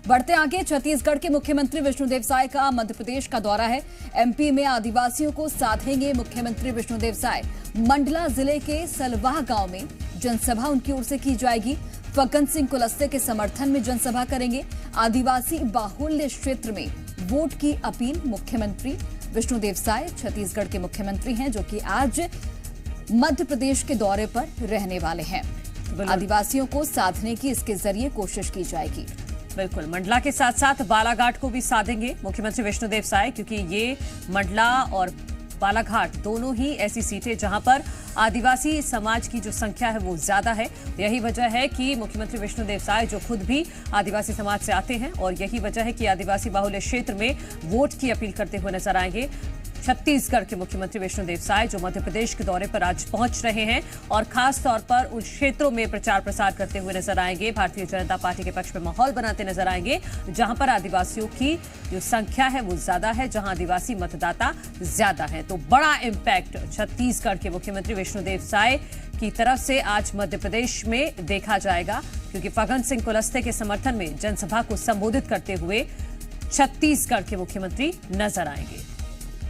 बढ़ते आगे, छत्तीसगढ़ के मुख्यमंत्री विष्णुदेव साय का मध्य प्रदेश का दौरा है। एमपी में आदिवासियों को साधेंगे मुख्यमंत्री विष्णुदेव साय। मंडला जिले के सलवाह गांव में जनसभा उनकी ओर से की जाएगी। फग्गन सिंह कुलस्ते के समर्थन में जनसभा करेंगे। आदिवासी बाहुल्य क्षेत्र में वोट की अपील। मुख्यमंत्री विष्णुदेव साय छत्तीसगढ़ के मुख्यमंत्री हैं, जो कि आज मध्य प्रदेश के दौरे पर रहने वाले हैं। आदिवासियों को साधने की इसके जरिए कोशिश की जाएगी। बिल्कुल, मंडला के साथ साथ बालाघाट को भी साधेंगे मुख्यमंत्री विष्णुदेव साय, क्योंकि ये मंडला और बालाघाट दोनों ही ऐसी सीटें जहां पर आदिवासी समाज की जो संख्या है वो ज्यादा है। यही वजह है कि मुख्यमंत्री विष्णुदेव साय, जो खुद भी आदिवासी समाज से आते हैं, और यही वजह है कि आदिवासी बाहुल्य क्षेत्र में वोट की अपील करते हुए नजर आएंगे छत्तीसगढ़ के मुख्यमंत्री विष्णुदेव साय, जो मध्य प्रदेश के दौरे पर आज पहुंच रहे हैं और खास तौर पर उन क्षेत्रों में प्रचार प्रसार करते हुए नजर आएंगे। भारतीय जनता पार्टी के पक्ष में माहौल बनाते नजर आएंगे, जहां पर आदिवासियों की जो संख्या है वो ज्यादा है, जहां आदिवासी मतदाता ज्यादा है। तो बड़ा इम्पैक्ट छत्तीसगढ़ के मुख्यमंत्री विष्णुदेव साय की तरफ से आज मध्य प्रदेश में देखा जाएगा, क्योंकि फग्गन सिंह कुलस्ते के समर्थन में जनसभा को संबोधित करते हुए छत्तीसगढ़ के मुख्यमंत्री नजर आएंगे।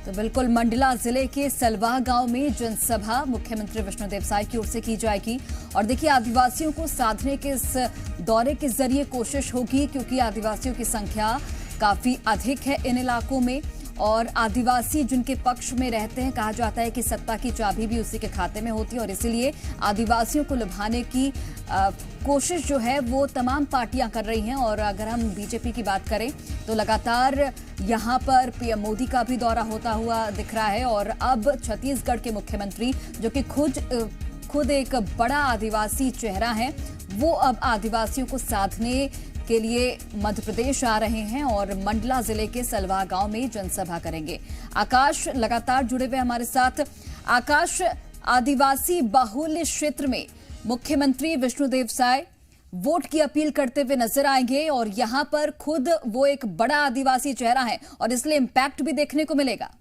तो बिल्कुल, मंडला जिले के सलवाह गांव में जनसभा मुख्यमंत्री विष्णुदेव साय की ओर से की जाएगी। और देखिए, आदिवासियों को साधने के इस दौरे के जरिए कोशिश होगी, क्योंकि आदिवासियों की संख्या काफी अधिक है इन इलाकों में, और आदिवासी जिनके पक्ष में रहते हैं, कहा जाता है कि सत्ता की चाबी भी उसी के खाते में होती है, और इसीलिए आदिवासियों को लुभाने की कोशिश जो है वो तमाम पार्टियां कर रही हैं। और अगर हम बीजेपी की बात करें तो लगातार यहां पर पीएम मोदी का भी दौरा होता हुआ दिख रहा है, और अब छत्तीसगढ़ के मुख्यमंत्री, जो कि खुद एक बड़ा आदिवासी चेहरा है, वो अब आदिवासियों को साधने के लिए मध्य प्रदेश आ रहे हैं और मंडला जिले के सलवाह गांव में जनसभा करेंगे। आकाश लगातार जुड़े हुए हमारे साथ। आकाश, आदिवासी बाहुल्य क्षेत्र में मुख्यमंत्री विष्णुदेव साय वोट की अपील करते हुए नजर आएंगे, और यहां पर खुद वो एक बड़ा आदिवासी चेहरा है और इसलिए इंपैक्ट भी देखने को मिलेगा।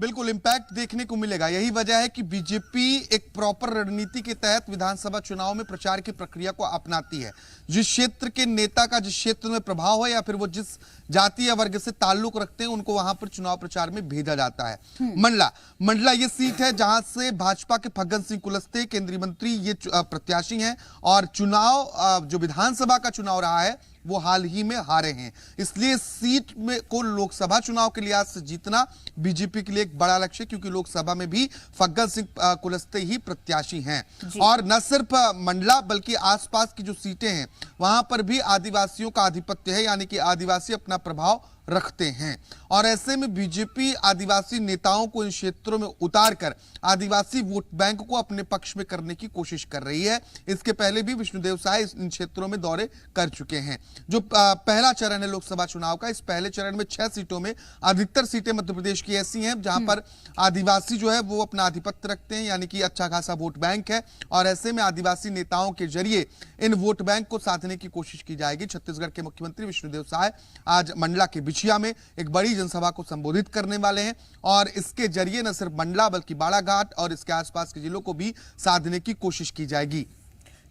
बिल्कुल, इम्पैक्ट देखने को मिलेगा। यही वजह है कि बीजेपी एक प्रॉपर रणनीति के तहत विधानसभा चुनाव में प्रचार की प्रक्रिया को अपनाती है। जिस क्षेत्र के नेता का जिस क्षेत्र में प्रभाव है, या फिर वो जिस जाति या वर्ग से ताल्लुक रखते हैं, उनको वहां पर चुनाव प्रचार में भेजा जाता है। मंडला ये सीट है जहां से भाजपा के फग्गन सिंह कुलस्ते केंद्रीय मंत्री ये प्रत्याशी हैं, और चुनाव जो विधानसभा का चुनाव रहा है वो हाल ही में हारे हैं। इसलिए सीट में को लोकसभा चुनाव के लिहाज से जीतना बीजेपी के लिए एक बड़ा लक्ष्य है, क्योंकि लोकसभा में भी फग्गन सिंह कुलस्ते ही प्रत्याशी हैं। और न सिर्फ मंडला बल्कि आसपास की जो सीटें हैं वहां पर भी आदिवासियों का आधिपत्य है, यानी कि आदिवासी अपना प्रभाव रखते हैं। और ऐसे में बीजेपी आदिवासी नेताओं को इन क्षेत्रों में उतारकर आदिवासी वोट बैंक को अपने पक्ष में करने की कोशिश कर रही है। इसके पहले भी विष्णुदेव साय इन क्षेत्रों में दौरे कर चुके हैं। जो पहला चरण है लोकसभा चुनाव का, इस पहले चरण में 6 सीटों में अधिकतर सीटें मध्य प्रदेश की ऐसी हैं जहां पर आदिवासी जो है वो अपना आधिपत्य रखते हैं, यानी कि अच्छा खासा वोट बैंक है। और ऐसे में आदिवासी नेताओं के जरिए इन वोट बैंक को साधने की कोशिश की जाएगी। छत्तीसगढ़ के मुख्यमंत्री विष्णुदेव साय आज मंडला के बिछिया में एक बड़ी जनसभा को संबोधित करने वाले हैं, और इसके जरिए न सिर्फ मंडला बल्कि बालाघाट और इसके आसपास के जिलों को भी साधने की कोशिश की जाएगी।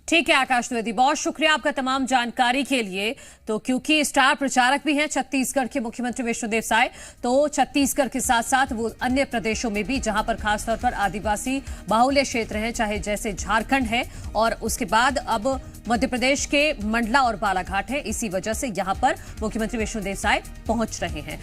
ठीक है आकाश द्विवेदी, बहुत शुक्रिया आपका तमाम जानकारी के लिए। तो क्योंकि स्टार प्रचारक भी हैं छत्तीसगढ़ के मुख्यमंत्री विष्णुदेव साय, तो छत्तीसगढ़ के साथ साथ वो अन्य प्रदेशों में भी, जहां पर खासतौर पर आदिवासी बाहुल्य क्षेत्र हैं, चाहे जैसे झारखंड है, और उसके बाद अब मध्य प्रदेश के मंडला और बालाघाट है, इसी वजह से यहां पर मुख्यमंत्री विष्णुदेव साय पहुंच रहे हैं।